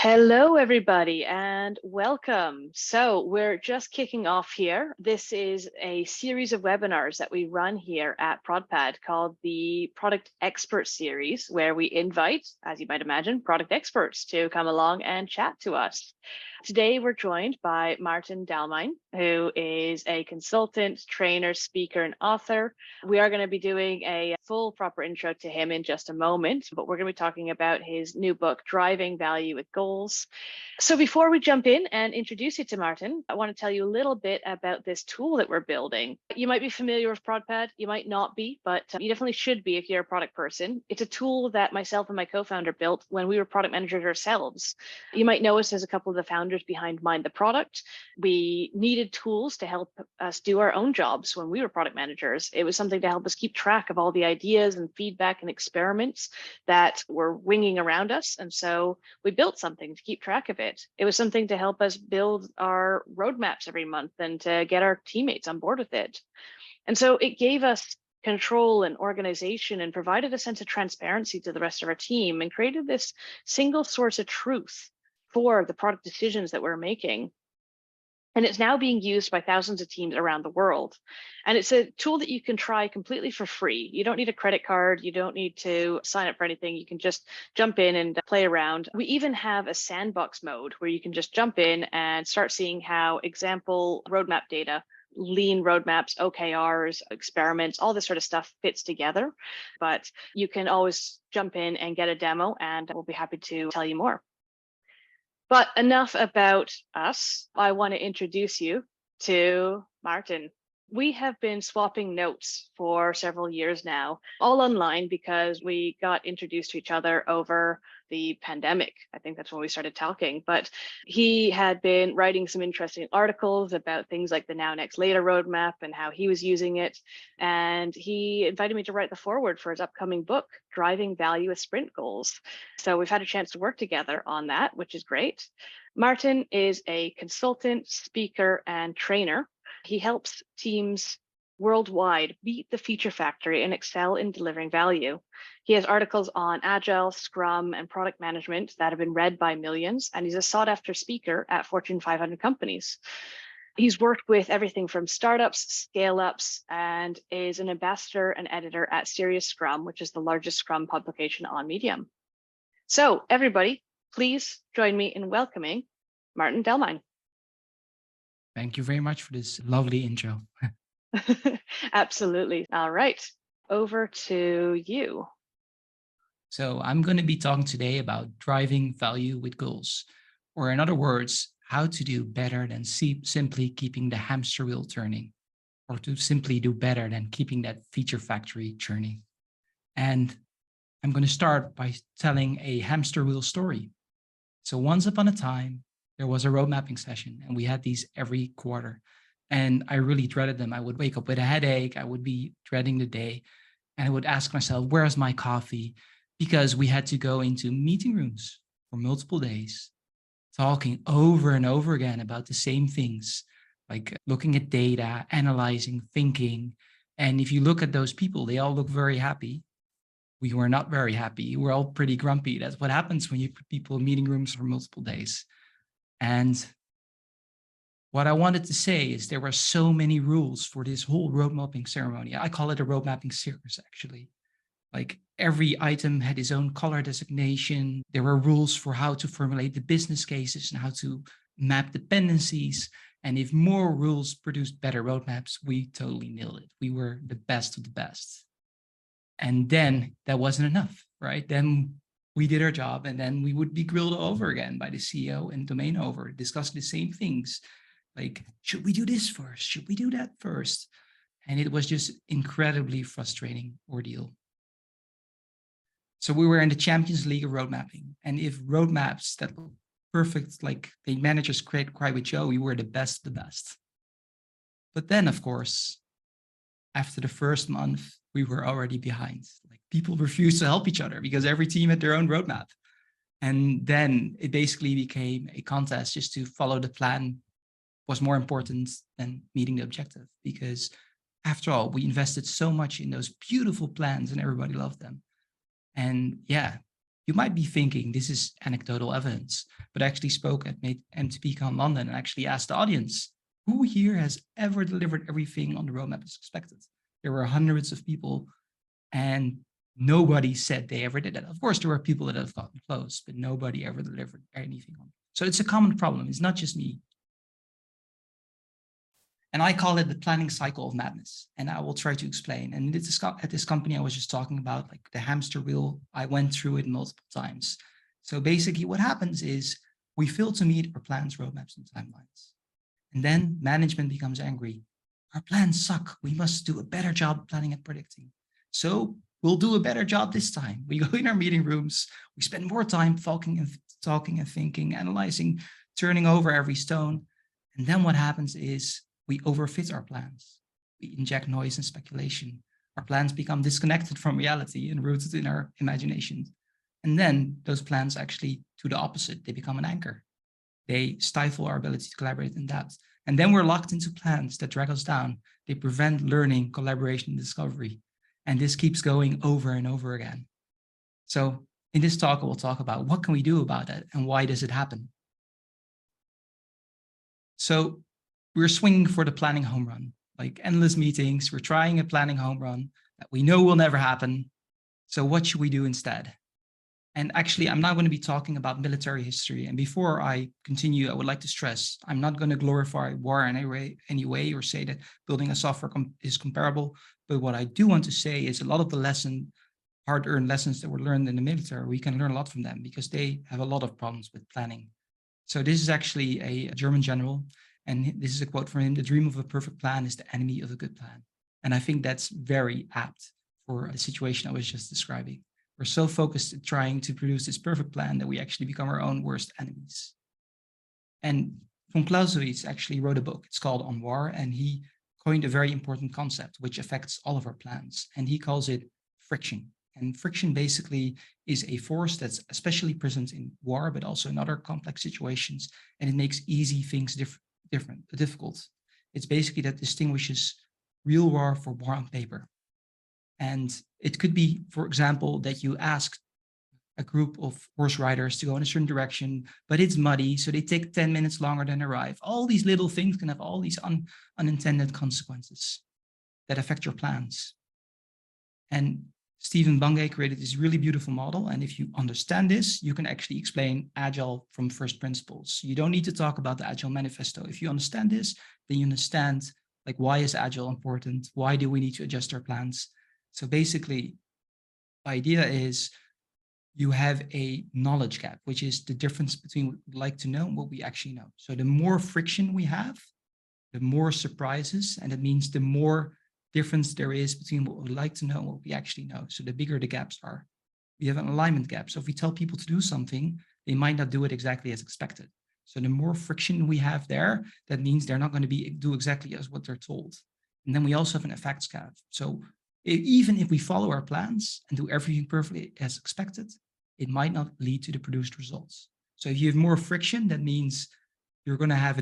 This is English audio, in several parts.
Hello, everybody, and welcome. So we're just kicking off here. This is a series of webinars that we run here at ProdPad called the Product Expert Series, where we invite, as you might imagine, product experts to come along and chat to us. Today, we're joined by Maarten Dalmijn, who is a consultant, trainer, speaker, and author. We are going to be doing a full proper intro to him in just a moment, but we're going to be talking about his new book, Driving Value with Goals. So before we jump in and introduce you to Maarten, I want to tell you a little bit about this tool that we're building. You might be familiar with ProdPad, you might not be, but you definitely should be if you're a product person. It's a tool that myself and my co-founder built when we were product managers ourselves. You might know us as a couple of the founders behind Mind the Product. We needed tools to help us do our own jobs when we were product managers. It was something to help us keep track of all the ideas and feedback and experiments that were winging around us. And so we built something to keep track of it. It was something to help us build our roadmaps every month and to get our teammates on board with it. And so it gave us control and organization and provided a sense of transparency to the rest of our team and created this single source of truth for the product decisions that we're making. And it's now being used by thousands of teams around the world. And it's a tool that you can try completely for free. You don't need a credit card. You don't need to sign up for anything. You can just jump in and play around. We even have a sandbox mode where you can just jump in and start seeing how example roadmap data, lean roadmaps, OKRs, experiments, all this sort of stuff fits together. But you can always jump in and get a demo, and we'll be happy to tell you more. But enough about us. I want to introduce you to Maarten. We have been swapping notes for several years now, all online because we got introduced to each other over the pandemic. I think that's when we started talking, but he had been writing some interesting articles about things like the Now, Next, Later roadmap and how he was using it. And he invited me to write the foreword for his upcoming book, Driving Value with Sprint Goals. So we've had a chance to work together on that, which is great. Maarten is a consultant, speaker, and trainer. He helps teams worldwide beat the feature factory and excel in delivering value. He has articles on Agile, Scrum, and product management that have been read by millions, and he's a sought-after speaker at Fortune 500 companies. He's worked with everything from startups, scale-ups, and is an ambassador and editor at Serious Scrum, which is the largest Scrum publication on Medium. So everybody, please join me in welcoming Maarten Dalmijn. Thank you very much for this lovely intro. Absolutely. All right, over to you. So I'm going to be talking today about driving value with goals, or in other words, how to do better than simply keeping the hamster wheel turning, or to simply do better than keeping that feature factory churning. And I'm going to start by telling a hamster wheel story. So once upon a time, there was a road mapping session, and we had these every quarter. And I really dreaded them. I would wake up with a headache. I would be dreading the day. And I would ask myself, where's my coffee? Because we had to go into meeting rooms for multiple days, talking over and over again about the same things, like looking at data, analyzing, thinking. And if you look at those people, they all look very happy. We were not very happy. We're all pretty grumpy. That's what happens when you put people in meeting rooms for multiple days. And what I wanted to say is there were so many rules for this whole road mapping ceremony. I call it a road mapping circus, actually. Like every item had its own color designation. There were rules for how to formulate the business cases and how to map dependencies. And if more rules produced better roadmaps, we totally nailed it. We were the best of the best. And then that wasn't enough, right? Then we did our job, and then we would be grilled over again by the CEO and domain over, discussing the same things. Like, should we do this first? Should we do that first? And it was just incredibly frustrating ordeal. So we were in the Champions League of road mapping. And if roadmaps that look perfect, like the managers cry with Joe, we were the best of the best. But then, of course, after the first month, we were already behind. Like people refused to help each other because every team had their own roadmap. And then it basically became a contest just to follow the plan was more important than meeting the objective. Because after all, we invested so much in those beautiful plans and everybody loved them. And yeah, You might be thinking this is anecdotal evidence, but I actually spoke at MTPCon London and actually asked the audience, who here has ever delivered everything on the roadmap as expected? There were hundreds of people and nobody said they ever did it. Of course, there were people that have gotten close, but nobody ever delivered anything on it. So it's a common problem. It's not just me. And I call it the planning cycle of madness. And I will try to explain. And at this company I was just talking about, like the hamster wheel, I went through it multiple times. So basically what happens is we fail to meet our plans, roadmaps, and timelines. And then management becomes angry. Our plans suck. We must do a better job planning and predicting. So we'll do a better job this time. We go in our meeting rooms, we spend more time talking and thinking, analyzing, turning over every stone. And then what happens is we overfit our plans. We inject noise and speculation. Our plans become disconnected from reality and rooted in our imagination. And then those plans actually, to the opposite, they become an anchor. They stifle our ability to collaborate in depth. And then we're locked into plans that drag us down. They prevent learning, collaboration, and discovery. And this keeps going over and over again. So in this talk, we'll talk about what can we do about it and why does it happen? So we're swinging for the planning home run, like endless meetings. We're trying a planning home run that we know will never happen. So what should we do instead? And actually, I'm not going to be talking about military history. And before I continue, I would like to stress, I'm not going to glorify war in any way or say that building a software is comparable. But what I do want to say is a lot of the hard-earned lessons that were learned in the military, we can learn a lot from them because they have a lot of problems with planning. So this is actually a German general. And this is a quote from him: "The dream of a perfect plan is the enemy of a good plan." And I think that's very apt for the situation I was just describing. We're so focused at trying to produce this perfect plan that we actually become our own worst enemies. And von Clausewitz actually wrote a book. It's called On War, and he coined a very important concept which affects all of our plans. And he calls it friction. And friction basically is a force that's especially present in war, but also in other complex situations. And it makes easy things difficult. It's basically that distinguishes real war from war on paper. And it could be, for example, that you ask a group of horse riders to go in a certain direction, but it's muddy, so they take 10 minutes longer than arrive. All these little things can have all these unintended consequences that affect your plans. And Stephen Bungay created this really beautiful model. And if you understand this, you can actually explain Agile from first principles. You don't need to talk about the Agile manifesto. If you understand this, then you understand, like, why is Agile important? Why do we need to adjust our plans? So basically, the idea is you have a knowledge gap, which is the difference between what we like to know and what we actually know. So the more friction we have, the more surprises, and it means the more difference there is between what we like to know and what we actually know. So the bigger the gaps are. We have an alignment gap. So if we tell people to do something, they might not do it exactly as expected. So the more friction we have there, that means they're not going to do exactly as what they're told. And then we also have an effects gap. So even if we follow our plans and do everything perfectly as expected, it might not lead to the produced results. So if you have more friction, that means you're going to have a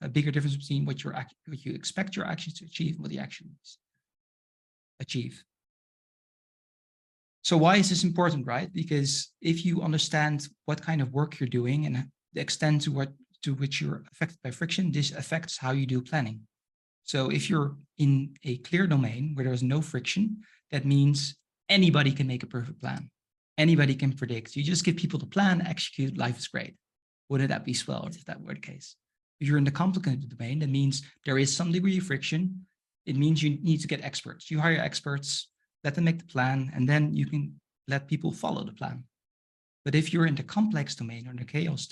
bigger difference between what you expect your actions to achieve and what the actions achieve. So why is this important, right? Because if you understand what kind of work you're doing and the extent to which you're affected by friction, this affects how you do planning. So if you're in a clear domain where there's no friction, that means anybody can make a perfect plan. Anybody can predict. You just give people the plan, execute, life is great. Wouldn't that be swell if that were the case? If you're in the complicated domain, that means there is some degree of friction. It means you need to get experts. You hire experts, let them make the plan, and then you can let people follow the plan. But if you're in the complex domain or the chaos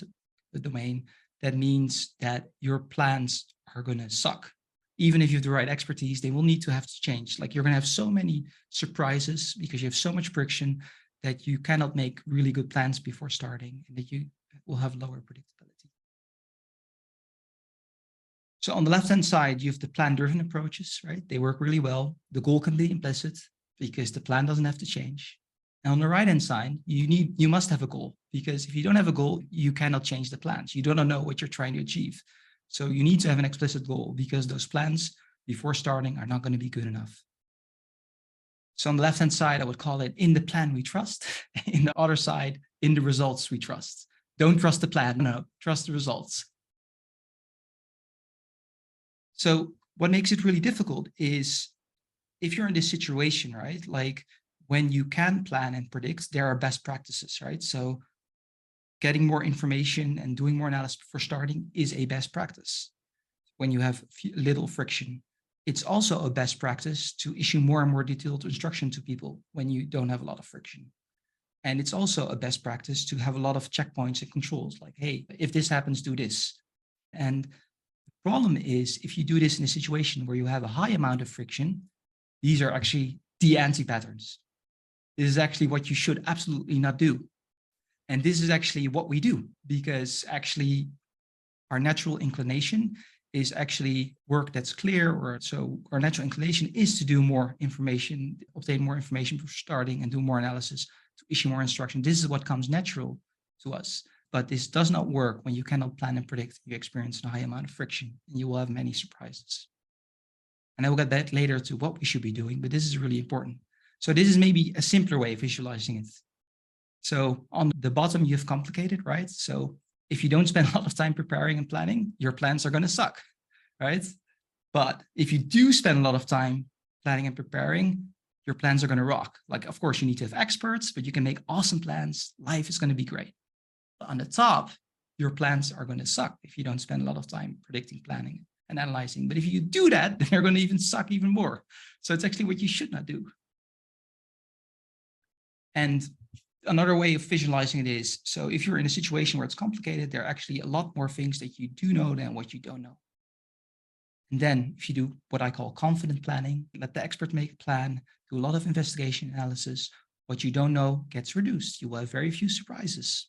domain, that means that your plans are going to suck. Even if you have the right expertise, they will need to have to change. Like, you're going to have so many surprises because you have so much friction that you cannot make really good plans before starting, and that you will have lower predictability. So on the left-hand side, you have the plan-driven approaches, right? They work really well. The goal can be implicit because the plan doesn't have to change. And on the right-hand side, you must have a goal, because if you don't have a goal, you cannot change the plans. You don't know what you're trying to achieve. So you need to have an explicit goal, because those plans before starting are not going to be good enough. So on the left-hand side, I would call it in the plan we trust. In the other side, in the results we trust. Don't trust the plan, no, trust the results. So what makes it really difficult is if you're in this situation, right? Like when you can plan and predict, there are best practices, right? So getting more information and doing more analysis before starting is a best practice. When you have little friction, it's also a best practice to issue more and more detailed instruction to people when you don't have a lot of friction. And it's also a best practice to have a lot of checkpoints and controls, like, hey, if this happens, do this. And the problem is if you do this in a situation where you have a high amount of friction, these are actually the anti-patterns. This is actually what you should absolutely not do. And this is actually what we do, because actually our natural inclination is actually work that's clear, or so our natural inclination is to do more information, obtain more information before starting and do more analysis, to issue more instruction. This is what comes natural to us. But this does not work when you cannot plan and predict. You experience a high amount of friction and you will have many surprises. And I will get back later to what we should be doing, but this is really important. So this is maybe a simpler way of visualizing it. So on the bottom, you have complicated, right? So if you don't spend a lot of time preparing and planning, your plans are going to suck, right? But if you do spend a lot of time planning and preparing, your plans are going to rock. Like, of course, you need to have experts, but you can make awesome plans. Life is going to be great. But on the top, your plans are going to suck if you don't spend a lot of time predicting, planning, and analyzing. But if you do that, then they're going to even suck even more. So it's actually what you should not do. And another way of visualizing it is, so if you're in a situation where it's complicated, there are actually a lot more things that you do know than what you don't know. And then if you do what I call confident planning, let the expert make a plan, do a lot of investigation analysis, what you don't know gets reduced. You will have very few surprises.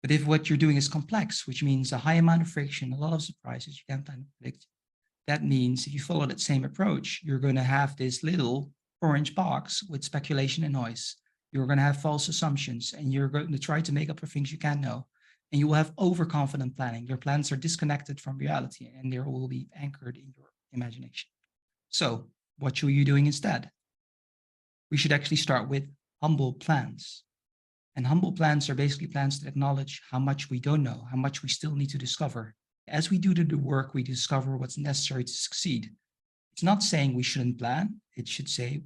But if what you're doing is complex, which means a high amount of friction, a lot of surprises, you can't plan to predict, that means if you follow that same approach, you're going to have this little orange box with speculation and noise. You're going to have false assumptions, and you're going to try to make up for things you can't know. And you will have overconfident planning. Your plans are disconnected from reality, and they will be anchored in your imagination. So what should you be doing instead? We should actually start with humble plans. And humble plans are basically plans that acknowledge how much we don't know, how much we still need to discover. As we do the work, we discover what's necessary to succeed. It's not saying we shouldn't plan. It should say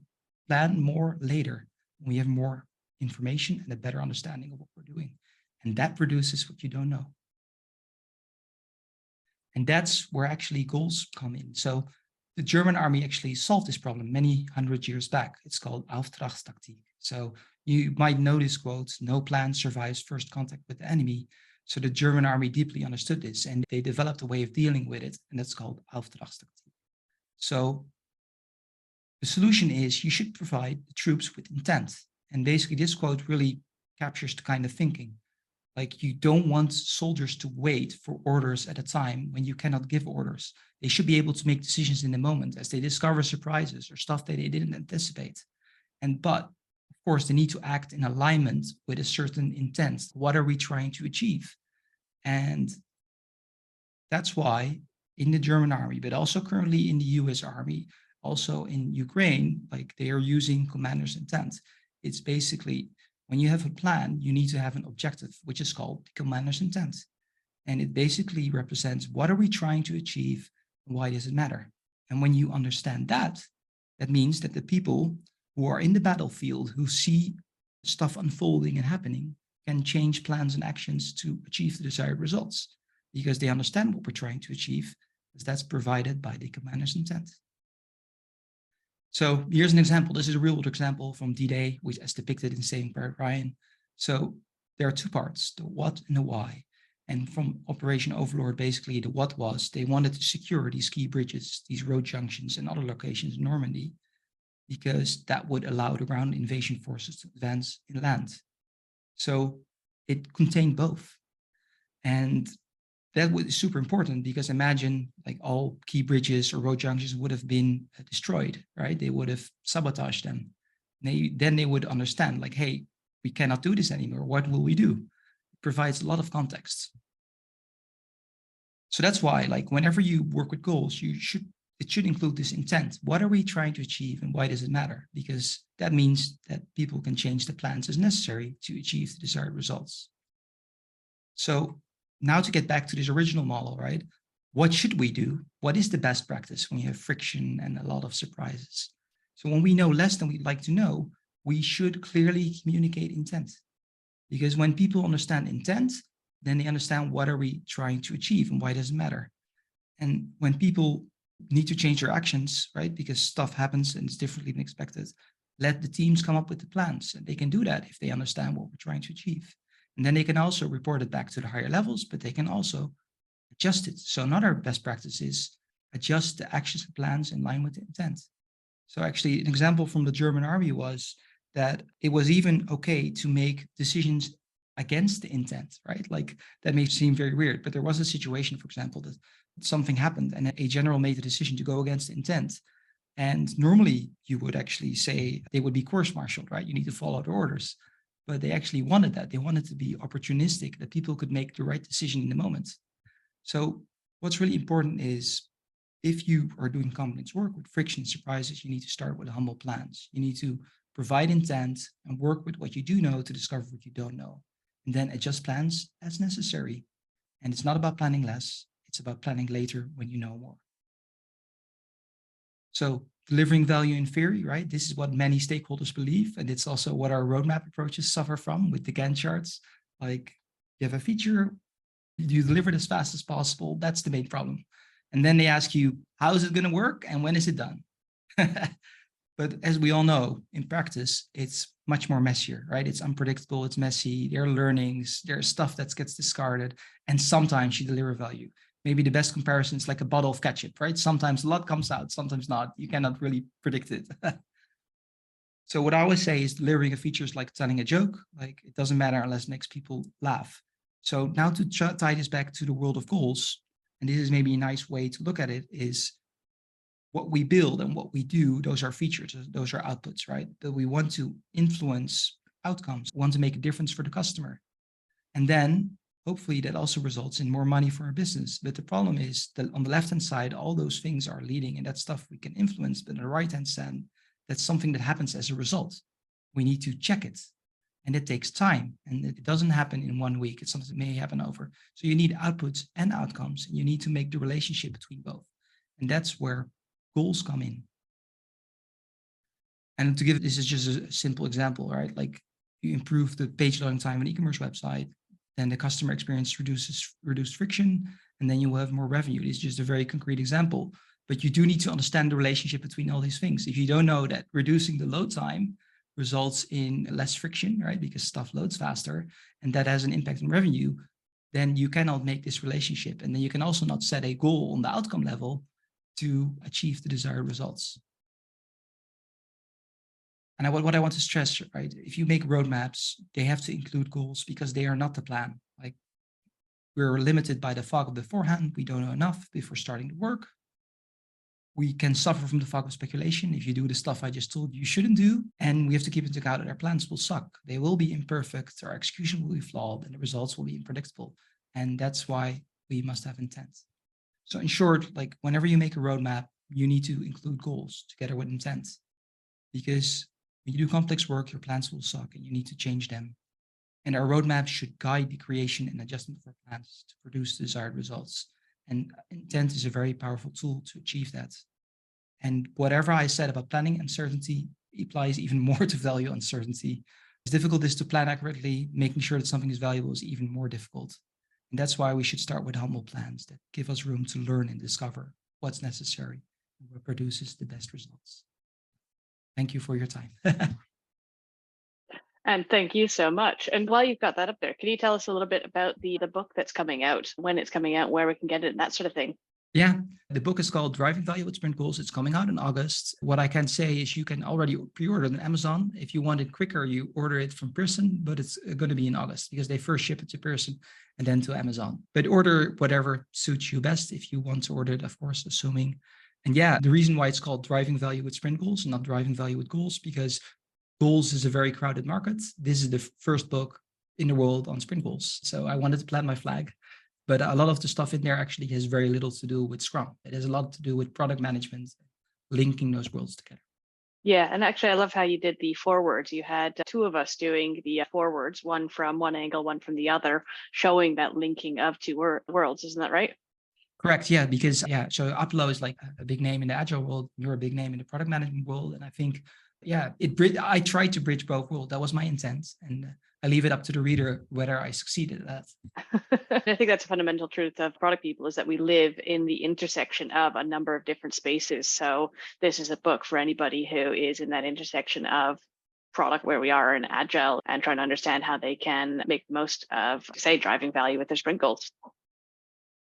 plan more later when we have more information and a better understanding of what we're doing. And that produces what you don't know. And that's where actually goals come in. So the German army actually solved this problem many hundred years back. It's called Auftragstaktik. So you might know this quote, no plan survives first contact with the enemy. So the German army deeply understood this, and they developed a way of dealing with it, and that's called Auftragstaktik. So the solution is you should provide the troops with intent. And basically this quote really captures the kind of thinking. Like, you don't want soldiers to wait for orders at a time when you cannot give orders. They should be able to make decisions in the moment as they discover surprises or stuff that they didn't anticipate. But of course, they need to act in alignment with a certain intent. What are we trying to achieve? And that's why in the German army, but also currently in the US army, also in Ukraine, like, they are using commander's intent. It's basically, when you have a plan, you need to have an objective, which is called the commander's intent. And it basically represents what are we trying to achieve and why does it matter? And when you understand that, that means that the people who are in the battlefield, who see stuff unfolding and happening, can change plans and actions to achieve the desired results, because they understand what we're trying to achieve, because that's provided by the commander's intent. So here's an example. This is a real world example from D-Day, which is depicted in Saving Private Ryan. So there are two parts, the what and the why. And from Operation Overlord, basically the what was, they wanted to secure these key bridges, these road junctions and other locations in Normandy, because that would allow the ground invasion forces to advance inland. So it contained both. And that was super important, because imagine like all key bridges or road junctions would have been destroyed, right? They would have sabotaged them. Then they would understand, like, hey, we cannot do this anymore. What will we do? It provides a lot of context. So that's why, like, whenever you work with goals, you should it should include this intent. What are we trying to achieve and why does it matter? Because that means that people can change the plans as necessary to achieve the desired results. So now to get back to this original model, right? What should we do? What is the best practice when you have friction and a lot of surprises? So when we know less than we'd like to know, we should clearly communicate intent. Because when people understand intent, then they understand what are we trying to achieve and why does it matter. And when people need to change their actions, right? Because stuff happens and it's differently than expected, let the teams come up with the plans. And they can do that if they understand what we're trying to achieve. And then they can also report it back to the higher levels, but they can also adjust it. So another best practice is adjust the actions and plans in line with the intent. So actually an example from the German army was that it was even okay to make decisions against the intent, right? Like that may seem very weird, but there was a situation, for example, that something happened and a general made the decision to go against the intent. And normally you would actually say they would be course-martialed, right? You need to follow the orders. But they actually wanted that. They wanted to be opportunistic, that people could make the right decision in the moment. So what's really important is if you are doing complex work with friction surprises, you need to start with humble plans. You need to provide intent and work with what you do know to discover what you don't know. And then adjust plans as necessary. And it's not about planning less. It's about planning later when you know more. So delivering value in theory, right? This is what many stakeholders believe. And it's also what our roadmap approaches suffer from with the Gantt charts. Like you have a feature, you deliver it as fast as possible. That's the main problem. And then they ask you, how is it going to work? And when is it done? But as we all know, in practice, it's much more messier, right? It's unpredictable, it's messy, there are learnings, there's stuff that gets discarded, and sometimes you deliver value. Maybe the best comparison is like a bottle of ketchup, right? Sometimes a lot comes out, sometimes not. You cannot really predict it. So what I always say is delivering a feature is like telling a joke. Like it doesn't matter unless it makes people laugh. So now to tie this back to the world of goals, and this is maybe a nice way to look at it, is what we build and what we do, those are features, those are outputs, right? That we want to influence outcomes, want to make a difference for the customer. And then hopefully that also results in more money for our business. But the problem is that on the left-hand side, all those things are leading and that stuff we can influence, but on the right-hand side, that's something that happens as a result. We need to check it. And it takes time and it doesn't happen in 1 week. It's something that may happen over. So you need outputs and outcomes and you need to make the relationship between both. And that's where goals come in. And to give this is just a simple example, right? Like you improve the page loading time on an e-commerce website, then the customer experience reduced friction, and then you will have more revenue. This is just a very concrete example, but you do need to understand the relationship between all these things. If you don't know that reducing the load time results in less friction, right? Because stuff loads faster, and that has an impact on revenue, then you cannot make this relationship. And then you can also not set a goal on the outcome level to achieve the desired results. And what I want to stress, right? If you make roadmaps, they have to include goals because they are not the plan. Like we're limited by the fog of beforehand. We don't know enough before starting to work. We can suffer from the fog of speculation if you do the stuff I just told you shouldn't do. And we have to keep into account that our plans will suck. They will be imperfect, our execution will be flawed, and the results will be unpredictable. And that's why we must have intent. So in short, like whenever you make a roadmap, you need to include goals together with intent. Because when you do complex work, your plans will suck and you need to change them. And our roadmap should guide the creation and adjustment of our plans to produce desired results. And intent is a very powerful tool to achieve that. And whatever I said about planning uncertainty applies even more to value uncertainty. As difficult as to plan accurately, making sure that something is valuable is even more difficult. And that's why we should start with humble plans that give us room to learn and discover what's necessary and what produces the best results. Thank you for your time. And thank you so much. And while you've got that up there, can you tell us a little bit about the book that's coming out, when it's coming out, where we can get it, and that sort of thing? Yeah, the book is called Driving Value with Sprint Goals. It's coming out in August. What I can say is you can already pre-order it on Amazon. If you want it quicker, you order it from Pearson, but it's going to be in August because they first ship it to Pearson and then to Amazon. But order whatever suits you best if you want to order it, of course, assuming. And yeah, the reason why it's called Driving Value with Sprint Goals and not Driving Value with Goals, because goals is a very crowded market. This is the first book in the world on sprint goals. So I wanted to plant my flag. But a lot of the stuff in there actually has very little to do with Scrum. It has a lot to do with product management, linking those worlds together. Yeah, and actually, I love how you did the forwards. You had two of us doing the forwards, one from one angle, one from the other, showing that linking of two worlds. Isn't that right? Correct. Yeah, because so Upload is like a big name in the agile world. You're a big name in the product management world, and I think I tried to bridge both worlds. That was my intent, and I leave it up to the reader whether I succeeded at that. I think that's a fundamental truth of product people, is that we live in the intersection of a number of different spaces. So this is a book for anybody who is in that intersection of product, where we are in agile, and trying to understand how they can make the most of, say, driving value with their sprint goals.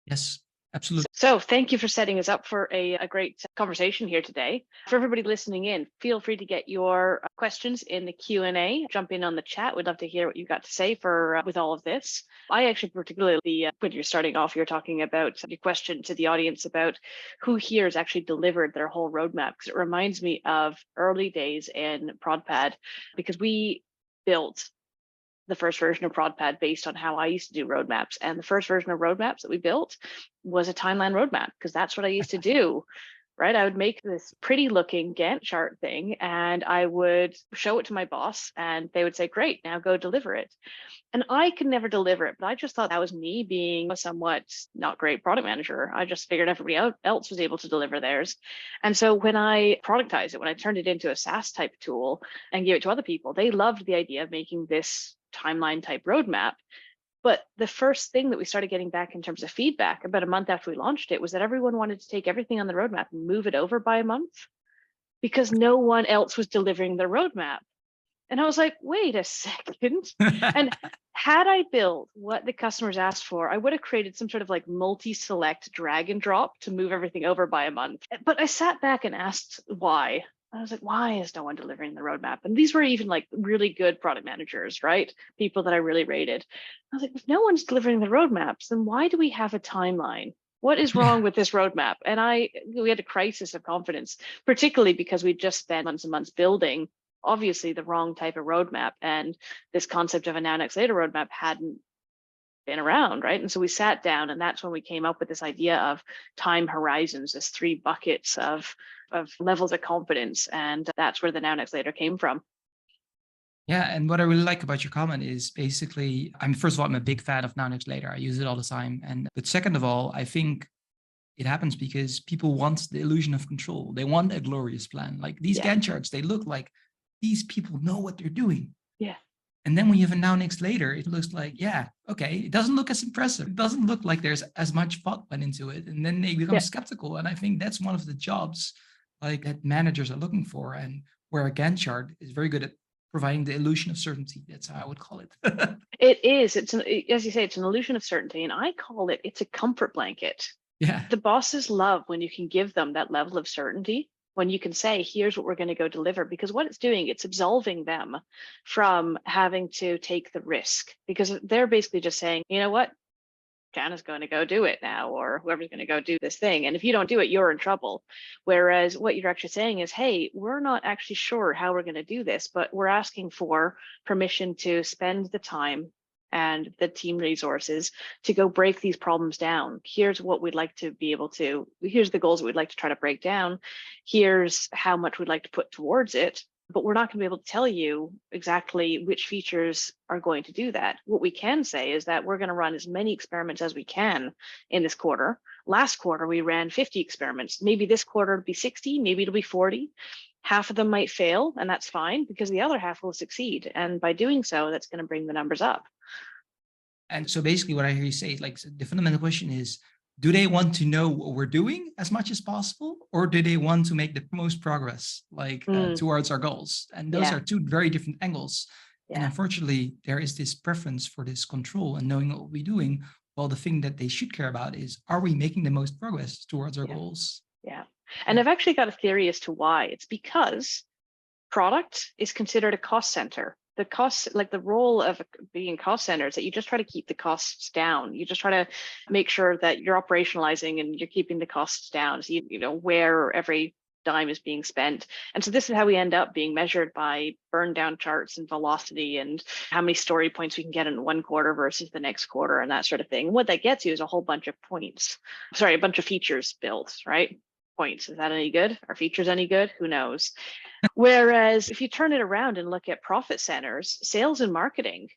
Yes. Absolutely. So thank you for setting us up for a great conversation here today. For everybody listening in, feel free to get your questions in the Q&A. Jump in on the chat. We'd love to hear what you got to say with all of this. I actually particularly, when you're starting off, you're talking about your question to the audience about who here has actually delivered their whole roadmap, because it reminds me of early days in ProdPad, because we built the first version of ProdPad based on how I used to do roadmaps. And the first version of roadmaps that we built was a timeline roadmap, because that's what I used to do, right? I would make this pretty looking Gantt chart thing, and I would show it to my boss, and they would say, great, now go deliver it. And I could never deliver it, but I just thought that was me being a somewhat not great product manager. I just figured everybody else was able to deliver theirs. And so when I productized it, when I turned it into a SaaS type tool and gave it to other people, they loved the idea of making this timeline type roadmap. But the first thing that we started getting back in terms of feedback about a month after we launched it was that everyone wanted to take everything on the roadmap and move it over by a month, because no one else was delivering their roadmap. And I was like, wait a second. And had I built what the customers asked for, I would have created some sort of like multi-select drag and drop to move everything over by a month. But I sat back and asked why. I was like, why is no one delivering the roadmap? And these were even like really good product managers, right? People that I really rated. I was like, if no one's delivering the roadmaps, then why do we have a timeline? What is wrong with this roadmap? And we had a crisis of confidence, particularly because we'd just spent months and months building obviously the wrong type of roadmap. And this concept of a now next later roadmap hadn't been around, right? And so we sat down, and that's when we came up with this idea of time horizons, as 3 buckets of levels of confidence. And that's where the now next later came from. Yeah, and what I really like about your comment is basically, first of all, I'm a big fan of now next later. I use it all the time. But second of all, I think it happens because people want the illusion of control. They want a glorious plan. Like these Gantt charts, they look like these people know what they're doing. Yeah. And then when you have a now next later, it looks like, okay, it doesn't look as impressive. It doesn't look like there's as much thought went into it. And then they become skeptical. And I think that's one of the jobs like that managers are looking for, and where a Gantt chart is very good at providing the illusion of certainty. That's how I would call it. It is. As you say, it's an illusion of certainty. And I call it's a comfort blanket. Yeah. The bosses love when you can give them that level of certainty, when you can say, here's what we're going to go deliver, because what it's doing, it's absolving them from having to take the risk, because they're basically just saying, you know what, Janna's going to go do it now, or whoever's going to go do this thing. And if you don't do it, you're in trouble. Whereas what you're actually saying is, hey, we're not actually sure how we're going to do this, but we're asking for permission to spend the time and the team resources to go break these problems down. Here's what we'd like to be able to, here's the goals we'd like to try to break down. Here's how much we'd like to put towards it. But we're not going to be able to tell you exactly which features are going to do that. What we can say is that we're going to run as many experiments as we can in this quarter. Last quarter, we ran 50 experiments. Maybe this quarter it'll be 60, maybe it'll be 40. Half of them might fail, and that's fine, because the other half will succeed. And by doing so, that's going to bring the numbers up. And so basically what I hear you say, like the fundamental question is, do they want to know what we're doing as much as possible, or do they want to make the most progress towards our goals? And those are two very different angles. Yeah. And unfortunately, there is this preference for this control and knowing what we're doing. Well, the thing that they should care about is, are we making the most progress towards our goals? Yeah. And I've actually got a theory as to why. It's because product is considered a cost center. The cost, like the role of being cost center, is that you just try to keep the costs down. You just try to make sure that you're operationalizing and you're keeping the costs down. So you know where every dime is being spent. And so this is how we end up being measured by burn down charts and velocity and how many story points we can get in one quarter versus the next quarter and that sort of thing. And what that gets you is a whole bunch of a bunch of features built, right? Points. Is that any good? Are features any good? Who knows? Whereas if you turn it around and look at profit centers, sales and marketing,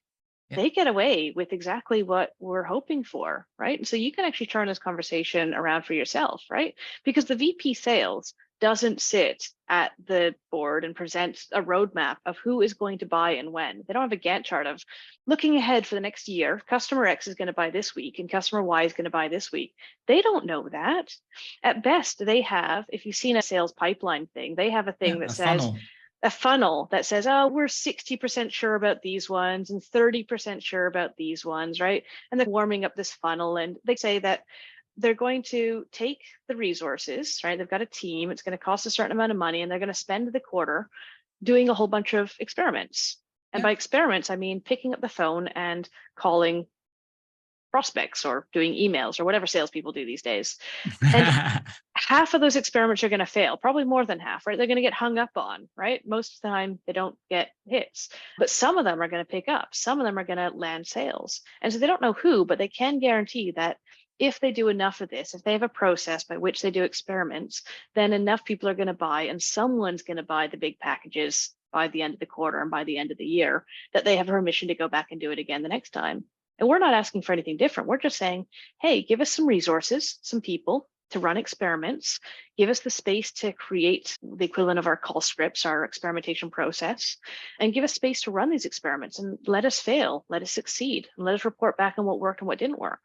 they get away with exactly what we're hoping for, right? And so you can actually turn this conversation around for yourself, right? Because the VP sales doesn't sit at the board and present a roadmap of who is going to buy and when. They don't have a Gantt chart of looking ahead for the next year. Customer X is going to buy this week and customer Y is going to buy this week. They don't know that. At best, they have, if you've seen a sales pipeline thing, they have a thing that says, a funnel that says, oh, we're 60% sure about these ones and 30% sure about these ones, right? And they're warming up this funnel. And they say that they're going to take the resources, right? They've got a team, it's going to cost a certain amount of money, and they're going to spend the quarter doing a whole bunch of experiments. And by experiments, I mean picking up the phone and calling prospects or doing emails or whatever salespeople do these days. And half of those experiments are going to fail, probably more than half, right? They're going to get hung up on, right? Most of the time they don't get hits, but some of them are going to pick up. Some of them are going to land sales. And so they don't know who, but they can guarantee that if they do enough of this, if they have a process by which they do experiments, then enough people are going to buy and someone's going to buy the big packages by the end of the quarter and by the end of the year, that they have permission to go back and do it again the next time. And we're not asking for anything different. We're just saying, hey, give us some resources, some people to run experiments, give us the space to create the equivalent of our call scripts, our experimentation process, and give us space to run these experiments and let us fail, let us succeed, and let us report back on what worked and what didn't work.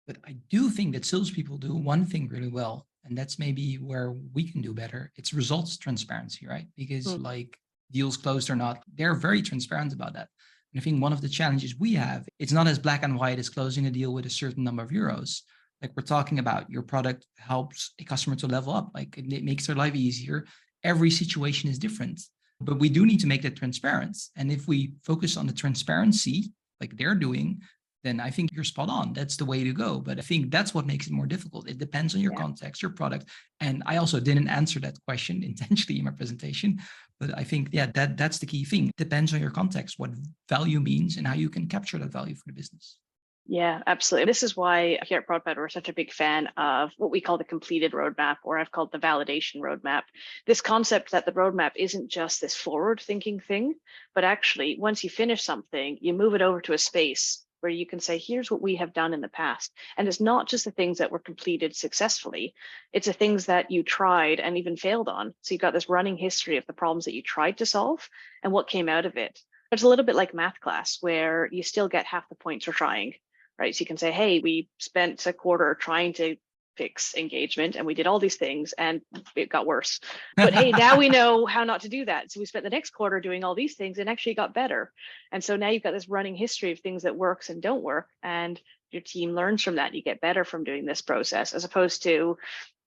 But I do think that salespeople do one thing really well, and that's maybe where we can do better. It's results transparency, right? Because like deals closed or not, they're very transparent about that. And I think one of the challenges we have, it's not as black and white as closing a deal with a certain number of euros. Like we're talking about, your product helps a customer to level up, like it makes their life easier. Every situation is different, but we do need to make that transparent. And if we focus on the transparency, like they're doing, then I think you're spot on. That's the way to go. But I think that's what makes it more difficult. It depends on your context, your product. And I also didn't answer that question intentionally in my presentation, but I think, that's the key thing. It depends on your context, what value means and how you can capture that value for the business. Yeah, absolutely. This is why here at ProdPad, we're such a big fan of what we call the completed roadmap, or I've called the validation roadmap. This concept that the roadmap isn't just this forward thinking thing, but actually once you finish something, you move it over to a space where you can say, here's what we have done in the past. And it's not just the things that were completed successfully, it's the things that you tried and even failed on. So you've got this running history of the problems that you tried to solve and what came out of it. It's a little bit like math class where you still get half the points for trying, right? So you can say, hey, we spent a quarter trying to fix engagement and we did all these things and it got worse. But hey, now we know how not to do that. So we spent the next quarter doing all these things and actually got better. And so now you've got this running history of things that works and don't work. And your team learns from that. You get better from doing this process, as opposed to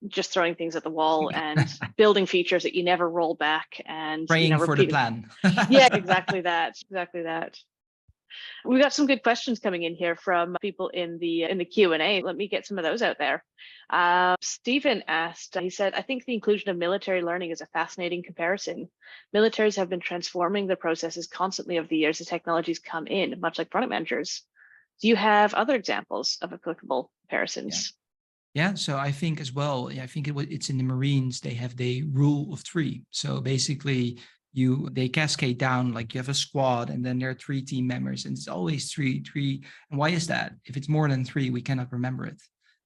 just throwing things at the wall and building features that you never roll back and praying for the plan. Yeah, exactly that. We've got some good questions coming in here from people in the Q&A. Let me get some of those out there. Stephen asked, he said, I think the inclusion of military learning is a fascinating comparison. Militaries have been transforming their processes constantly over the years as technologies come in, much like product managers. Do you have other examples of applicable comparisons? Yeah, so I think as well, I think it's in the Marines, they have the rule of three. So basically, they cascade down, like you have a squad and then there are 3 team members and it's always three. And why is that? If it's more than 3, we cannot remember it.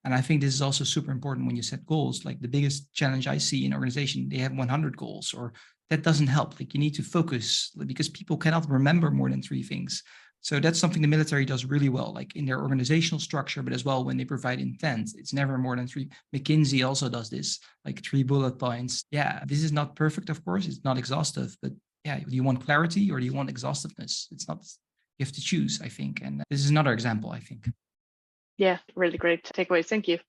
And I think this is also super important when you set goals. Like the biggest challenge I see in organization, they have 100 goals, or that doesn't help. Like you need to focus because people cannot remember more than 3 things. So that's something the military does really well, like in their organizational structure, but as well when they provide intent, it's never more than 3. McKinsey also does this, like 3 bullet points. Yeah, this is not perfect, of course. It's not exhaustive, but yeah, do you want clarity or do you want exhaustiveness? It's not, you have to choose, I think. And this is another example, I think. Yeah, really great takeaways. Thank you.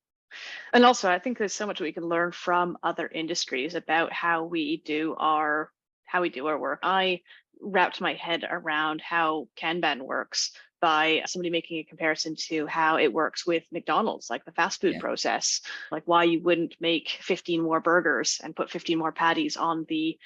And also, I think there's so much we can learn from other industries about how we do our work. I wrapped my head around how Kanban works by somebody making a comparison to how it works with McDonald's, like the fast food process, like why you wouldn't make 15 more burgers and put 15 more patties on the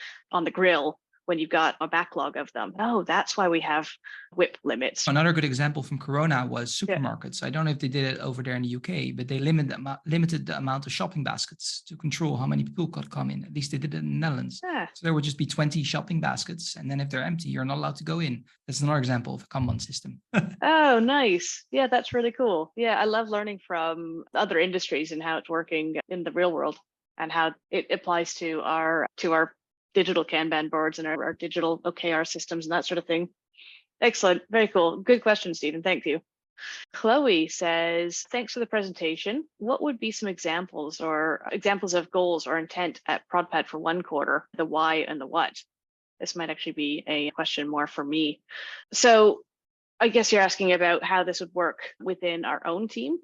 grill when you've got a backlog of them. Oh, that's why we have whip limits. Another good example from Corona was Yeah. supermarkets. I don't know if they did it over there in the UK, but they limited the amount of shopping baskets to control how many people could come in. At least they did it in the Netherlands. Yeah. So there would just be 20 shopping baskets. And then if they're empty, you're not allowed to go in. That's another example of a Kanban system. Oh, nice. Yeah, that's really cool. Yeah, I love learning from other industries and how it's working in the real world and how it applies to our digital Kanban boards and our digital OKR systems and that sort of thing. Excellent. Very cool. Good question, Stephen. Thank you. Chloe says, thanks for the presentation. What would be some examples of goals or intent at ProdPad for one quarter, the why and the what? This might actually be a question more for me. So I guess you're asking about how this would work within our own team.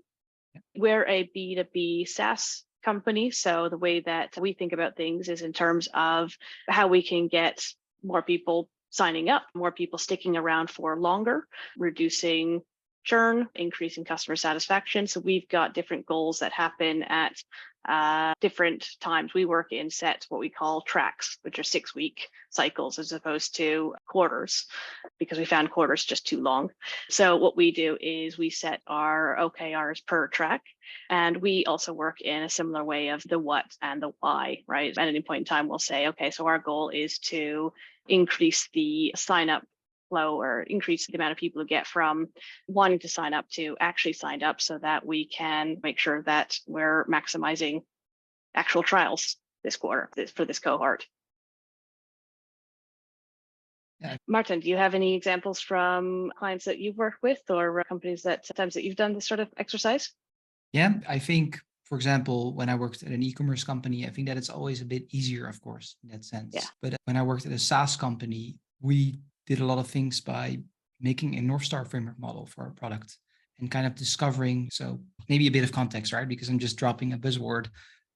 We're a B2B SaaS company. So the way that we think about things is in terms of how we can get more people signing up, more people sticking around for longer, reducing churn, increasing customer satisfaction. So we've got different goals that happen at different times. We work in sets, what we call tracks, which are 6-week cycles as opposed to quarters, because we found quarters just too long. So what we do is we set our OKRs per track, and we also work in a similar way of the what and the why, right? At any point in time, we'll say, okay, so our goal is to increase the sign up flow or increase the amount of people who get from wanting to sign up to actually signed up, so that we can make sure that we're maximizing actual trials this quarter for this cohort. Yeah. Maarten, do you have any examples from clients that you've worked with or companies that sometimes that you've done this sort of exercise? Yeah, I think, for example, when I worked at an e-commerce company, I think that it's always a bit easier, of course, in that sense. Yeah. But when I worked at a SaaS company, we did a lot of things by making a Northstar framework model for our product and kind of discovering, so maybe a bit of context, right? Because I'm just dropping a buzzword.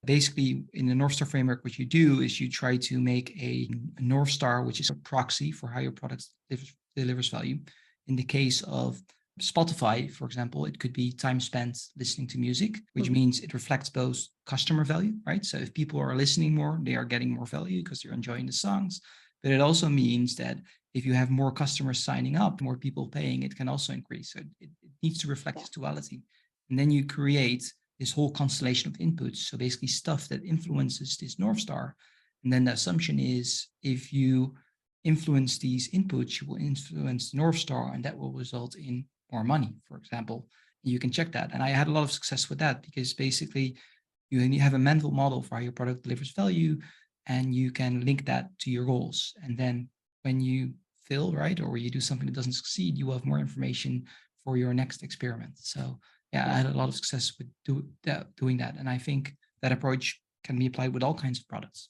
Basically, in the Northstar framework, what you do is you try to make a Northstar, which is a proxy for how your product delivers value. In the case of Spotify, for example, it could be time spent listening to music, which means it reflects both customer value, right? So if people are listening more, they are getting more value because they're enjoying the songs. But it also means that if you have more customers signing up, more people paying, it can also increase. So it needs to reflect this duality. And then you create this whole constellation of inputs. So basically stuff that influences this Northstar. And then the assumption is if you influence these inputs, you will influence the Northstar, and that will result in more money, for example. You can check that. And I had a lot of success with that because basically you have a mental model for how your product delivers value, and you can link that to your goals. And then when you fail, right, or you do something that doesn't succeed, you will have more information for your next experiment. So yeah, I had a lot of success with doing that. And I think that approach can be applied with all kinds of products.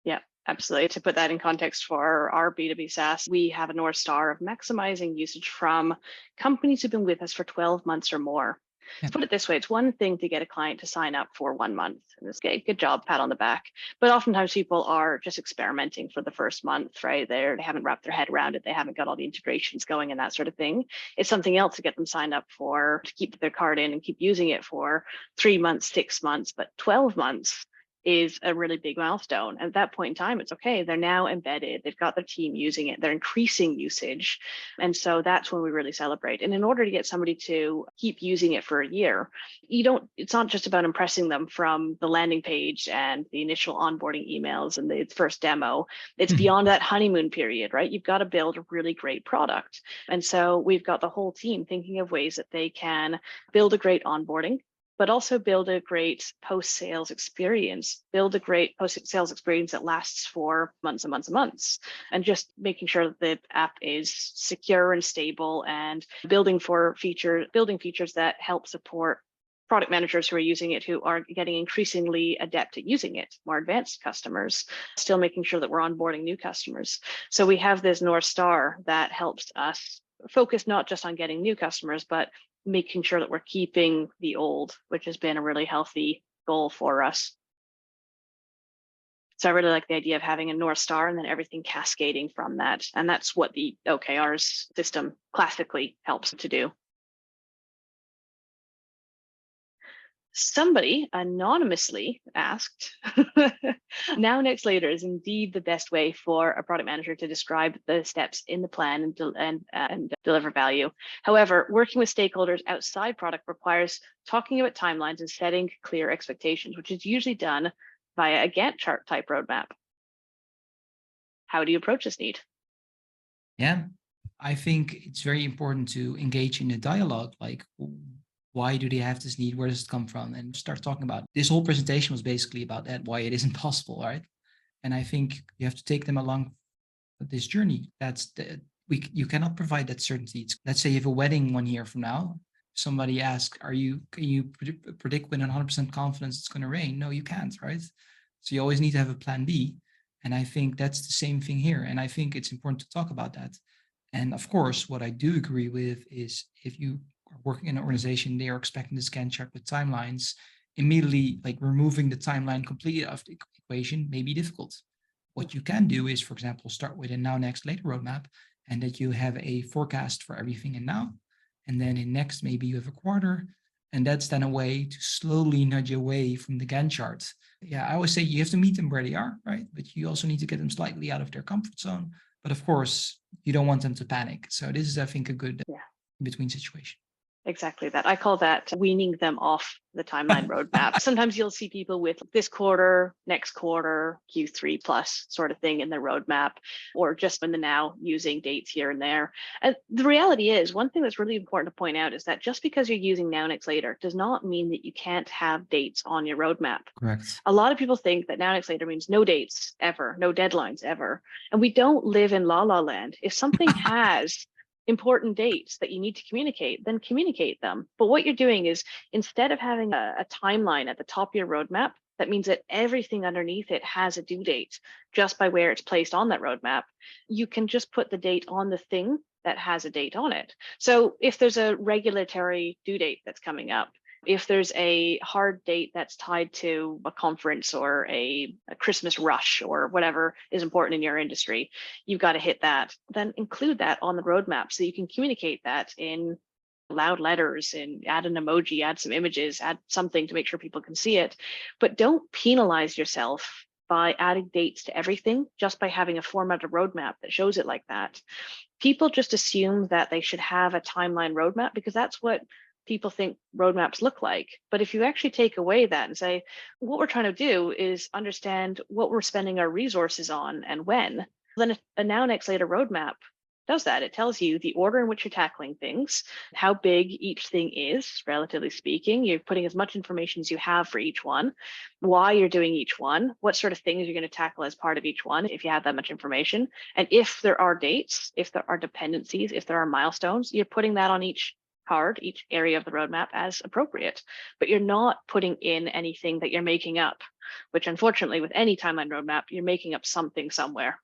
Yeah, absolutely. To put that in context for our B2B SaaS, we have a North Star of maximizing usage from companies who've been with us for 12 months or more. Yeah. Put it this way, it's one thing to get a client to sign up for 1 month. And it's good job, pat on the back. But oftentimes people are just experimenting for the first month, right? They haven't wrapped their head around it. They haven't got all the integrations going and that sort of thing. It's something else to get them signed up to keep their card in and keep using it for 3 months, 6 months, but 12 months is a really big milestone. At that point in time, it's okay. They're now embedded. They've got their team using it. They're increasing usage. And so that's when we really celebrate. And in order to get somebody to keep using it for a year, it's not just about impressing them from the landing page and the initial onboarding emails and the first demo. It's beyond that honeymoon period, right? You've got to build a really great product. And so we've got the whole team thinking of ways that they can build a great onboarding, but also build a great post-sales experience, build a great post-sales experience that lasts for months and months and months, and just making sure that the app is secure and stable, and building features that help support product managers who are using it, who are getting increasingly adept at using it, more advanced customers, still making sure that we're onboarding new customers. So we have this North Star that helps us focus not just on getting new customers, but making sure that we're keeping the old, which has been a really healthy goal for us. So I really like the idea of having a North Star and then everything cascading from that. And that's what the OKRs system classically helps to do. Somebody anonymously asked, now, next, later is indeed the best way for a product manager to describe the steps in the plan and deliver value. However, working with stakeholders outside product requires talking about timelines and setting clear expectations, which is usually done via a Gantt chart type roadmap. How do you approach this need? Yeah, I think it's very important to engage in a dialogue, like why do they have this need? Where does it come from? And start talking about it. This whole presentation was basically about that, why it isn't possible, right? And I think you have to take them along this journey. You cannot provide that certainty. Let's say you have a wedding 1 year from now. Somebody asks, can you predict with 100% confidence it's going to rain? No, you can't, right? So you always need to have a plan B. And I think that's the same thing here. And I think it's important to talk about that. And of course, what I do agree with is if you are working in an organization, they are expecting this Gantt chart with timelines, immediately like removing the timeline completely out of the equation may be difficult. What you can do is, for example, start with a now, next, later roadmap, and that you have a forecast for everything in now. And then in next, maybe you have a quarter. And that's then a way to slowly nudge away from the Gantt chart. Yeah, I always say you have to meet them where they are, right? But you also need to get them slightly out of their comfort zone. But of course, you don't want them to panic. So this is, I think, a good in-between situation. Exactly that. I call that weaning them off the timeline roadmap. Sometimes you'll see people with this quarter, next quarter, Q3 plus sort of thing in their roadmap, or just in the now using dates here and there. And the reality is, one thing that's really important to point out is that just because you're using now, next, later does not mean that you can't have dates on your roadmap. Correct. A lot of people think that now, next, later means no dates ever, no deadlines ever. And we don't live in la la land. If something has important dates that you need to communicate, then communicate them. But what you're doing is, instead of having a timeline at the top of your roadmap, that means that everything underneath it has a due date just by where it's placed on that roadmap. You can just put the date on the thing that has a date on it. So if there's a regulatory due date that's coming up, if there's a hard date that's tied to a conference or a Christmas rush or whatever is important in your industry, you've got to hit that. Then include that on the roadmap so you can communicate that in loud letters and add an emoji, add some images, add something to make sure people can see it. But don't penalize yourself by adding dates to everything just by having a formatted roadmap that shows it like that. People just assume that they should have a timeline roadmap because that's what people think roadmaps look like. But if you actually take away that and say, what we're trying to do is understand what we're spending our resources on and when, then a now, next, later roadmap does that. It tells you the order in which you're tackling things, how big each thing is, relatively speaking. You're putting as much information as you have for each one, why you're doing each one, what sort of things you're going to tackle as part of each one, if you have that much information. And if there are dates, if there are dependencies, if there are milestones, you're putting that on each card, each area of the roadmap as appropriate, but you're not putting in anything that you're making up, which unfortunately with any timeline roadmap, you're making up something somewhere.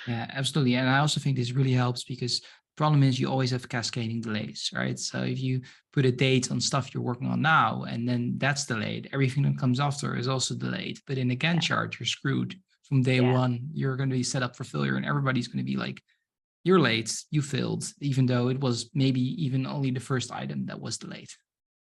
Yeah, absolutely. And I also think this really helps because the problem is you always have cascading delays, right? So if you put a date on stuff you're working on now, and then that's delayed, everything that comes after is also delayed. But in a Gantt chart, you're screwed from day one. You're going to be set up for failure and everybody's going to be like, you're late, you failed, even though it was maybe even only the first item that was delayed.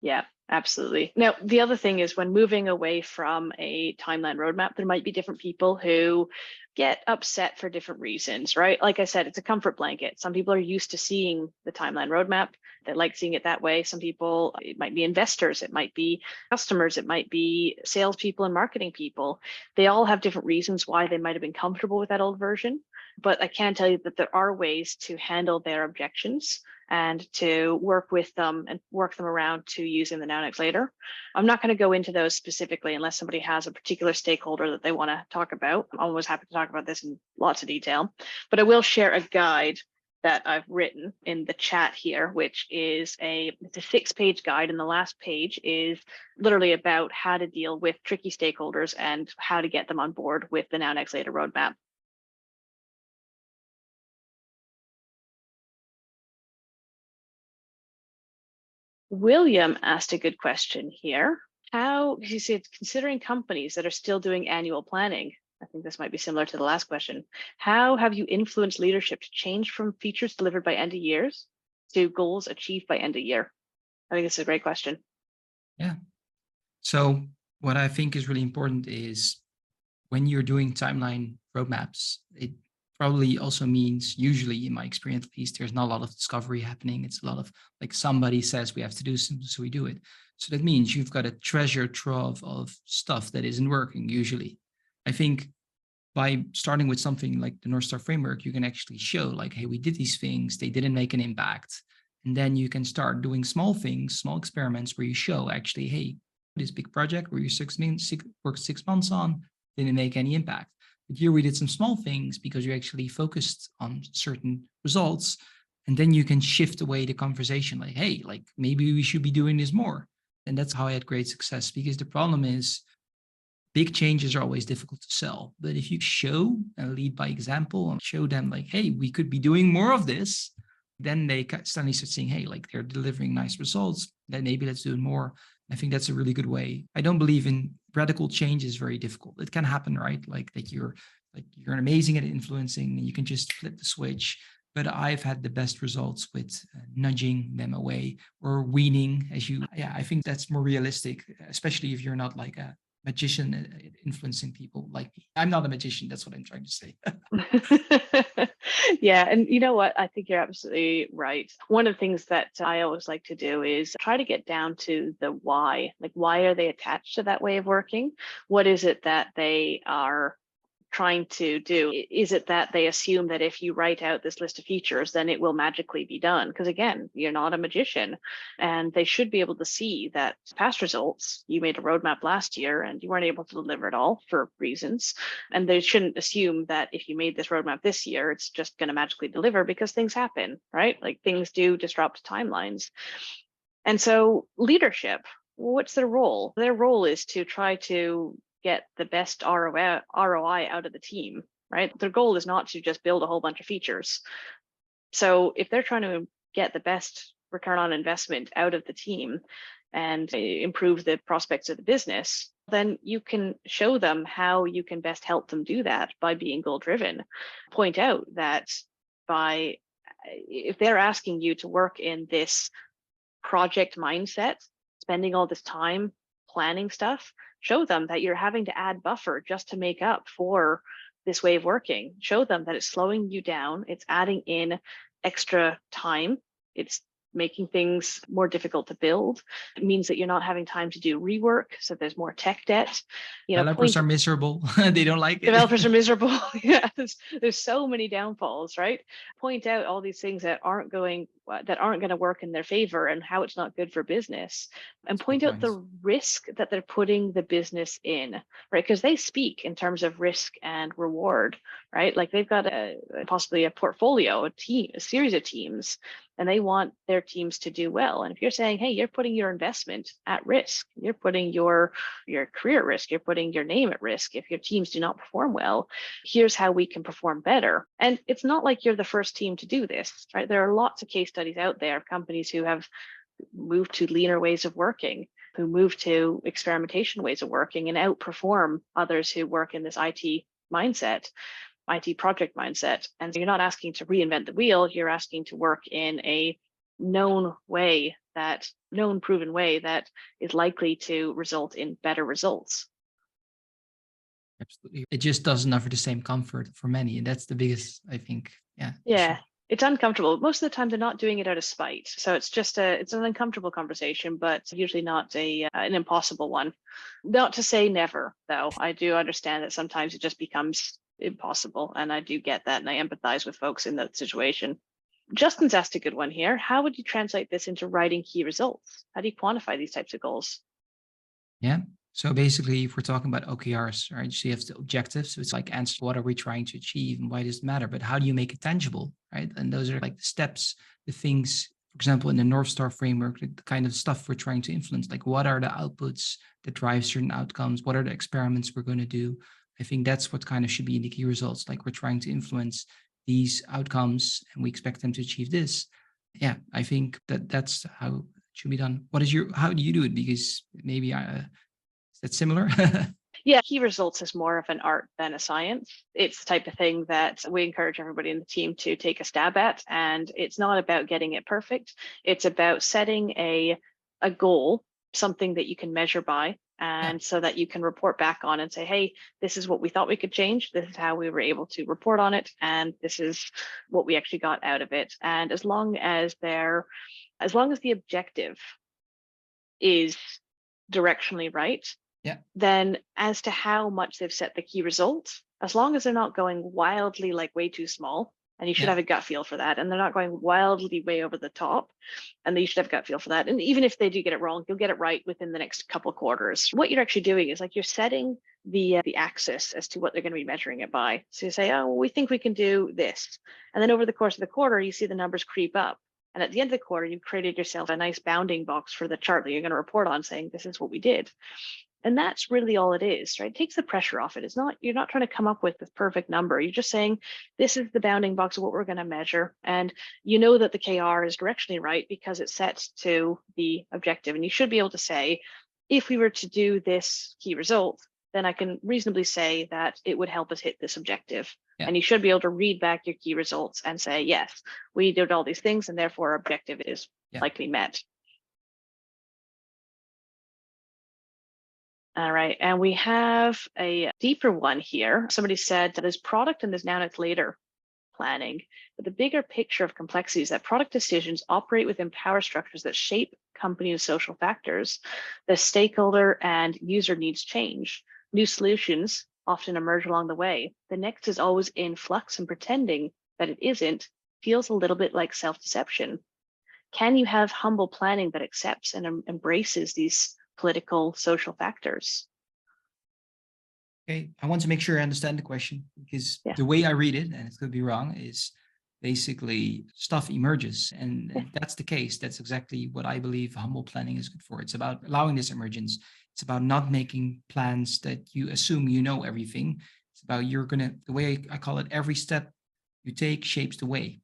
Yeah, absolutely. Now, the other thing is when moving away from a timeline roadmap, there might be different people who get upset for different reasons, right? Like I said, it's a comfort blanket. Some people are used to seeing the timeline roadmap. They like seeing it that way. Some people, it might be investors, it might be customers, it might be salespeople and marketing people. They all have different reasons why they might have been comfortable with that old version. But I can tell you that there are ways to handle their objections and to work with them and work them around to using the now, next, later. I'm not going to go into those specifically unless somebody has a particular stakeholder that they want to talk about. I'm always happy to talk about this in lots of detail, but I will share a guide that I've written in the chat here, which is it's a 6-page guide. And the last page is literally about how to deal with tricky stakeholders and how to get them on board with the now, next, later roadmap. William asked a good question here. How, you see, considering companies that are still doing annual planning, I think this might be similar to the last question. How have you influenced leadership to change from features delivered by end of years to goals achieved by end of year? I think it's a great question. Yeah. So what I think is really important is when you're doing timeline roadmaps, it probably also means, usually in my experience at least, there's not a lot of discovery happening. It's a lot of like somebody says we have to do something, so we do it. So that means you've got a treasure trove of stuff that isn't working usually. I think by starting with something like the Northstar framework, you can actually show like, hey, we did these things, they didn't make an impact. And then you can start doing small things, small experiments where you show actually, hey, this big project where you worked 6 months on didn't make any impact. But here we did some small things because you actually focused on certain results. And then you can shift away the conversation like, hey, like maybe we should be doing this more. And that's how I had great success, because the problem is big changes are always difficult to sell. But if you show and lead by example and show them like, hey, we could be doing more of this, then they suddenly start saying, hey, like they're delivering nice results, then maybe let's do it more. I think that's a really good way. I don't believe in radical change is very difficult. It can happen, right? Like that you're amazing at influencing and you can just flip the switch. But I've had the best results with nudging them away or weaning, yeah, I think that's more realistic, especially if you're not like a magician influencing people like me. I'm not a magician. That's what I'm trying to say. Yeah, and you know what? I think you're absolutely right. One of the things that I always like to do is try to get down to the why. Like, why are they attached to that way of working? What is it that they are trying to do? Is it that they assume that if you write out this list of features, then it will magically be done? Because again, you're not a magician, and they should be able to see that past results, you made a roadmap last year and you weren't able to deliver it all for reasons. And they shouldn't assume that if you made this roadmap this year, it's just going to magically deliver, because things happen, right? Like things do disrupt timelines. And so leadership, what's their role? Their role is to try to get the best ROI out of the team, right? Their goal is not to just build a whole bunch of features. So if they're trying to get the best return on investment out of the team and improve the prospects of the business, then you can show them how you can best help them do that by being goal driven. Point out that if they're asking you to work in this project mindset, spending all this time planning stuff, show them that you're having to add buffer just to make up for this way of working. Show them that it's slowing you down, it's adding in extra time, it's making things more difficult to build. It means that you're not having time to do rework, so there's more tech debt. Developers are miserable. They don't like it. Developers are miserable. Yeah, there's so many downfalls, right? Point out all these things that aren't going to work in their favor and how it's not good for business, and That's a good point out point. the risk that they're putting the business in, right? Because they speak in terms of risk and reward, right? Like they've got possibly a portfolio, a team, a series of teams, and they want their teams to do well. And if you're saying, hey, you're putting your investment at risk, you're putting your career at risk, you're putting your name at risk if your teams do not perform well, here's how we can perform better. And it's not like you're the first team to do this, right? There are lots of case studies out there of companies who have moved to leaner ways of working, who move to experimentation ways of working and outperform others who work in this IT mindset, IT project mindset. And so you're not asking to reinvent the wheel, you're asking to work in a known proven way that is likely to result in better results. Absolutely. It just doesn't offer the same comfort for many. And that's the biggest, I think. Yeah. Yeah. Sure. It's uncomfortable. Most of the time, they're not doing it out of spite. So it's an uncomfortable conversation, but usually not an impossible one. Not to say never, though. I do understand that sometimes it just becomes impossible, and I do get that, and I empathize with folks in that situation. Justin's asked a good one here. How would you translate this into writing key results? How do you quantify these types of goals? Yeah. So basically, if we're talking about OKRs, right? So you have the objectives. So it's like answer, what are we trying to achieve and why does it matter? But how do you make it tangible, right? And those are like the steps, the things, for example, in the Northstar framework, the kind of stuff we're trying to influence, like what are the outputs that drive certain outcomes? What are the experiments we're going to do? I think that's what kind of should be in the key results. Like we're trying to influence these outcomes and we expect them to achieve this. Yeah, I think that's how should be done. How do you do it? Because maybe is that similar? Yeah, key results is more of an art than a science. It's the type of thing that we encourage everybody in the team to take a stab at. And it's not about getting it perfect. It's about setting a goal, something that you can measure by, and so that you can report back on and say, hey, this is what we thought we could change. This is how we were able to report on it. And this is what we actually got out of it. And as long as the objective is directionally right, then as to how much they've set the key results, as long as they're not going wildly like way too small, and you should have a gut feel for that, and they're not going wildly way over the top, and you should have a gut feel for that. And even if they do get it wrong, you'll get it right within the next couple of quarters. What you're actually doing is like you're setting the axis as to what they're going to be measuring it by. So you say, oh, well, we think we can do this, and then over the course of the quarter, you see the numbers creep up. And at the end of the quarter, you've created yourself a nice bounding box for the chart that you're going to report on, saying this is what we did. And that's really all it is, right? It takes the pressure off it. You're not trying to come up with this perfect number. You're just saying, this is the bounding box of what we're going to measure. And you know that the KR is directionally right because it's set to the objective. And you should be able to say, if we were to do this key result, then I can reasonably say that it would help us hit this objective. And you should be able to read back your key results and say, yes, we did all these things and therefore our objective is likely met. All right, and we have a deeper one here. Somebody said that there's product and there's now and it's later planning, but the bigger picture of complexity is that product decisions operate within power structures that shape company and social factors. The stakeholder and user needs change. New solutions often emerge along the way. The next is always in flux, and pretending that it isn't feels a little bit like self-deception. Can you have humble planning that accepts and embraces these political, social factors? Okay, I want to make sure I understand the question, because the way I read it, and it could be wrong, is basically stuff emerges. And if that's the case, that's exactly what I believe humble planning is good for. It's about allowing this emergence. It's about not making plans that you assume you know everything. It's about the way I call it, every step you take shapes the way.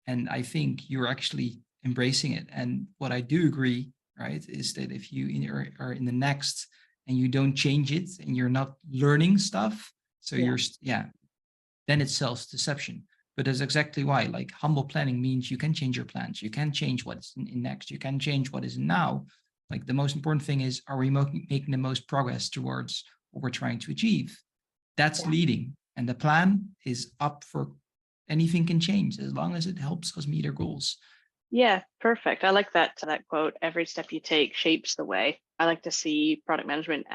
And I think you're actually embracing it. And what I do agree, right, is that if you are in the next and you don't change it and you're not learning stuff, so then it's self-deception. But that's exactly why, like, humble planning means you can change your plans. You can change what's in next. You can change what is in now. Like, the most important thing is, are we making the most progress towards what we're trying to achieve? That's leading. And the plan is up for anything can change as long as it helps us meet our goals. Yeah, perfect. I like that quote, every step you take shapes the way. I like to see product management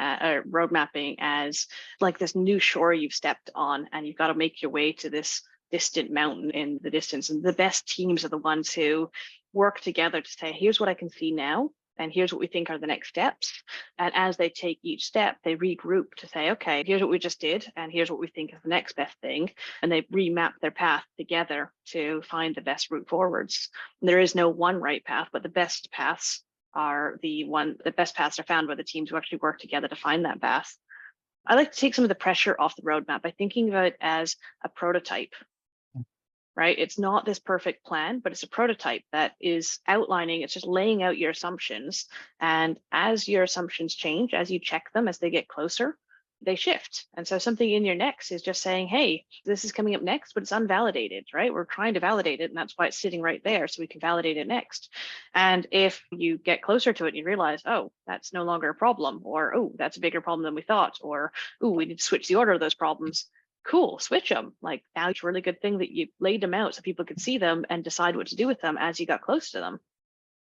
road mapping as like this new shore you've stepped on, and you've got to make your way to this distant mountain in the distance. And the best teams are the ones who work together to say, here's what I can see now, and here's what we think are the next steps. And as they take each step, they regroup to say, okay, here's what we just did, and here's what we think is the next best thing. And they remap their path together to find the best route forwards. And there is no one right path, but the best paths are found by the teams who actually work together to find that path. I like to take some of the pressure off the roadmap by thinking about it as a prototype. Right? It's not this perfect plan, but it's a prototype that is outlining, it's just laying out your assumptions. And as your assumptions change, as you check them, as they get closer, they shift. And so something in your next is just saying, hey, this is coming up next, but it's unvalidated, right? We're trying to validate it, and that's why it's sitting right there, so we can validate it next. And if you get closer to it and you realize, oh, that's no longer a problem, or, oh, that's a bigger problem than we thought, or, oh, we need to switch the order of those problems. Cool, switch them. Like, now it's a really good thing that you laid them out so people could see them and decide what to do with them as you got close to them.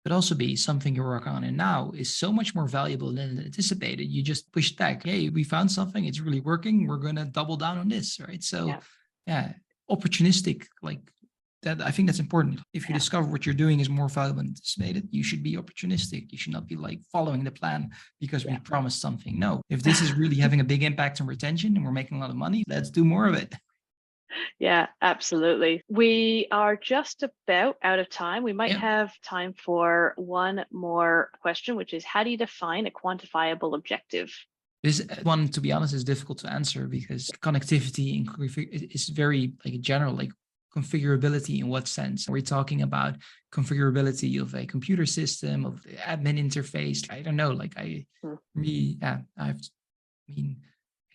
Could also be something you're working on and now is so much more valuable than anticipated. You just pushed back. Hey, we found something. It's really working. We're going to double down on this, right? So opportunistic, like that. I think that's important. If you discover what you're doing is more valuable than anticipated, you should be opportunistic. You should not be like following the plan because we promised something. No, if this is really having a big impact on retention and we're making a lot of money, let's do more of it. Yeah, absolutely. We are just about out of time. We might have time for one more question, which is, how do you define a quantifiable objective? This one, to be honest, is difficult to answer because connectivity is very like general, like configurability in what sense? Are we talking about configurability of a computer system, of the admin interface? I don't know. Like I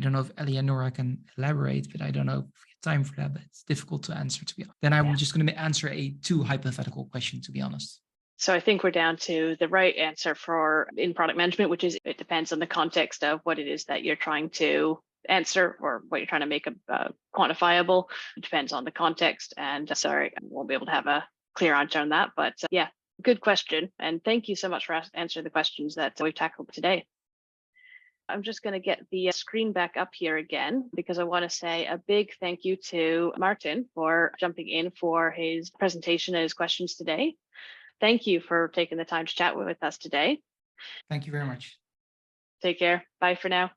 don't know if Eleonora can elaborate, but I don't know if we have time for that, but it's difficult to answer, to be honest. Then I'm just going to answer a too hypothetical question, to be honest. So I think we're down to the right answer for in product management, which is it depends on the context of what it is that you're trying to answer or what you're trying to make quantifiable. It depends on the context. And sorry, I won't be able to have a clear answer on that. But yeah, good question. And thank you so much for answering the questions that we've tackled today. I'm just going to get the screen back up here again because I want to say a big thank you to Maarten for jumping in for his presentation and his questions today. Thank you for taking the time to chat with us today. Thank you very much. Take care. Bye for now.